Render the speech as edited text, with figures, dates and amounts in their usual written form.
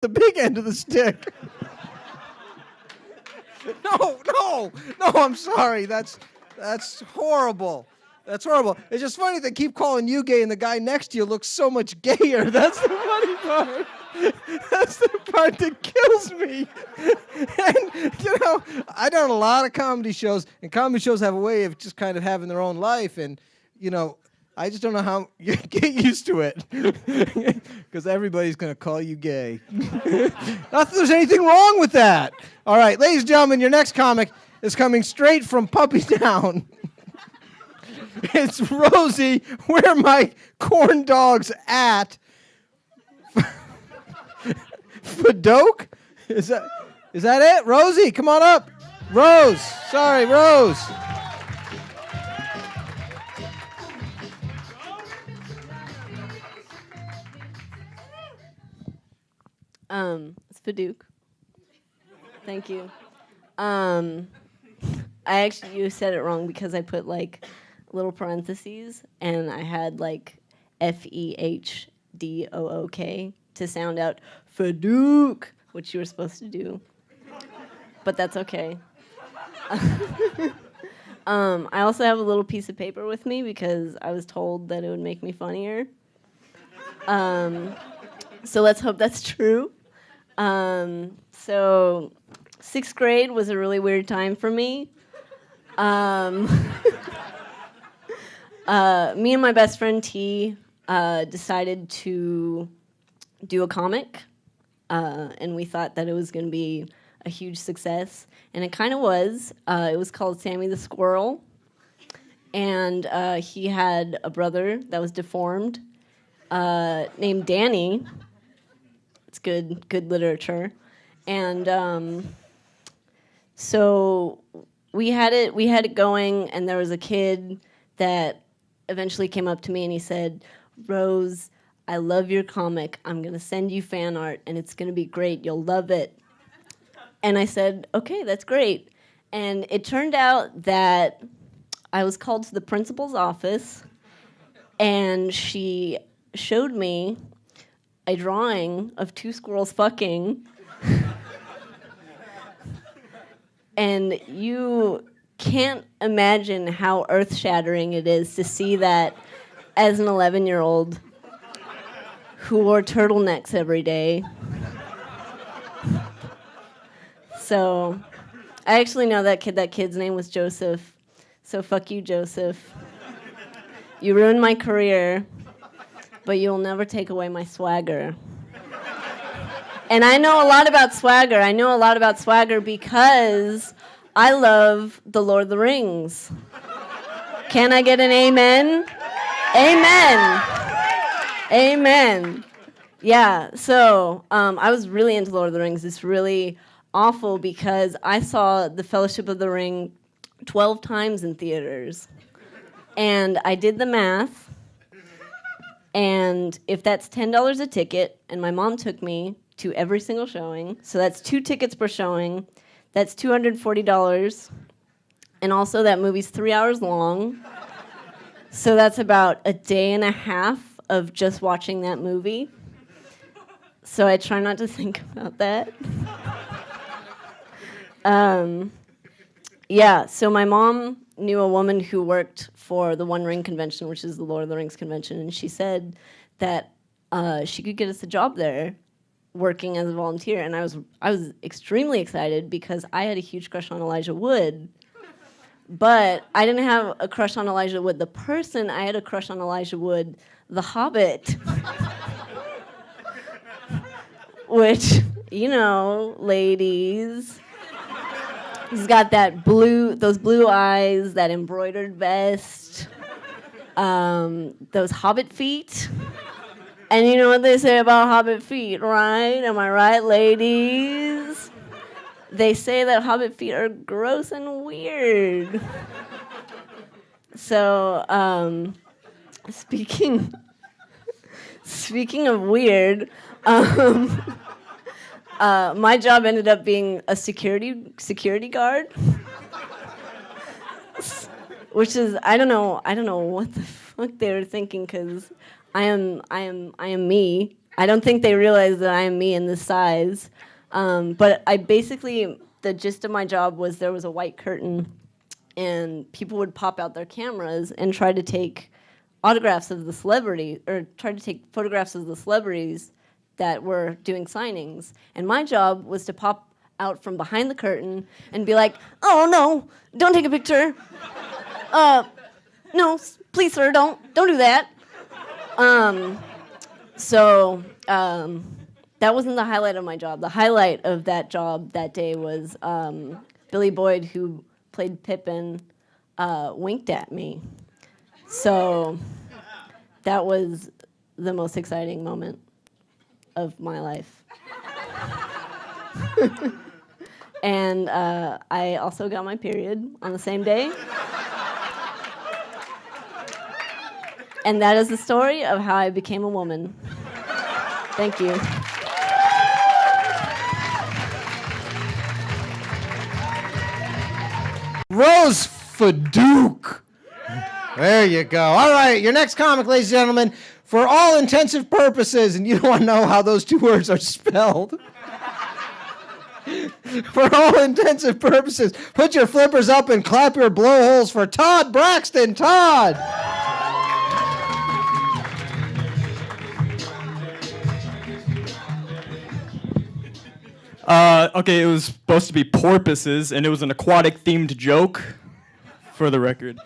the big end of the stick. No, I'm sorry. That's horrible. That's horrible. It's just funny they keep calling you gay and the guy next to you looks so much gayer. That's the funny part. That's the part that kills me. And, I've done a lot of comedy shows, and comedy shows have a way of just kind of having their own life, and, I just don't know how you get used to it. Because everybody's going to call you gay. Not that there's anything wrong with that. All right, ladies and gentlemen, your next comic is coming straight from Puppy Town. It's Rosie, where are my corn dogs at? Fadoke? Is that it? Rosie, come on up. Rose. Sorry, Rose. It's Fadouk. Thank you. You said it wrong because I put little parentheses and I had FEHDOOK to sound out Fadouk, which you were supposed to do. But that's okay. I also have a little piece of paper with me because I was told that it would make me funnier. So let's hope that's true. So 6th grade was a really weird time for me. Me and my best friend T decided to do a comic, and we thought that it was going to be a huge success, and it kind of was. It was called Sammy the Squirrel, and he had a brother that was deformed named Danny. It's good literature, and so we had it going, and there was a kid that eventually came up to me and he said, "Rose, I love your comic. I'm going to send you fan art, and it's going to be great. You'll love it." And I said, "Okay, that's great." And it turned out that I was called to the principal's office, and she showed me a drawing of 2 squirrels fucking. And you can't imagine how earth-shattering it is to see that as an 11-year-old who wore turtlenecks every day. So I actually know that kid. That kid's name was Joseph. So fuck you, Joseph. You ruined my career, but you'll never take away my swagger. And I know a lot about swagger. I know a lot about swagger because I love The Lord of the Rings. Can I get an amen? Amen. Amen. Yeah, so I was really into Lord of the Rings. It's really awful because I saw The Fellowship of the Ring 12 times in theaters. And I did the math. And if that's $10 a ticket, and my mom took me to every single showing, so that's 2 tickets per showing, that's $240. And also that movie's 3 hours long. So that's about a day and a half of just watching that movie. So I try not to think about that. Yeah, so my mom knew a woman who worked for the One Ring Convention, which is the Lord of the Rings convention, and she said that she could get us a job there working as a volunteer. And I was extremely excited because I had a huge crush on Elijah Wood. But I didn't have a crush on Elijah Wood, the person. I had a crush on Elijah Wood, the Hobbit. Which, ladies, he's got those blue eyes, that embroidered vest, those Hobbit feet. And you know what they say about Hobbit feet, right? Am I right, ladies? They say that Hobbit feet are gross and weird. So, speaking of weird, my job ended up being a security guard, which is I don't know what the fuck they were thinking, because I am me. I don't think they realize that I am me in this size. But I basically, the gist of my job was there was a white curtain, and people would pop out their cameras and try to take autographs of the celebrity, or try to take photographs of the celebrities that were doing signings. And my job was to pop out from behind the curtain and be like, "Oh no, don't take a picture. No, please, sir, don't do that." So that wasn't the highlight of my job. The highlight of that job that day was Billy Boyd, who played Pippin, winked at me. So that was the most exciting moment of my life. And I also got my period on the same day. And that is the story of how I became a woman. Thank you. Rose Fadouk. There you go. All right, your next comic, ladies and gentlemen, for all intensive purposes, and you don't want to know how those two words are spelled. For all intensive purposes, put your flippers up and clap your blowholes for Todd Braxton. Todd! Okay, it was supposed to be porpoises, and it was an aquatic-themed joke, for the record.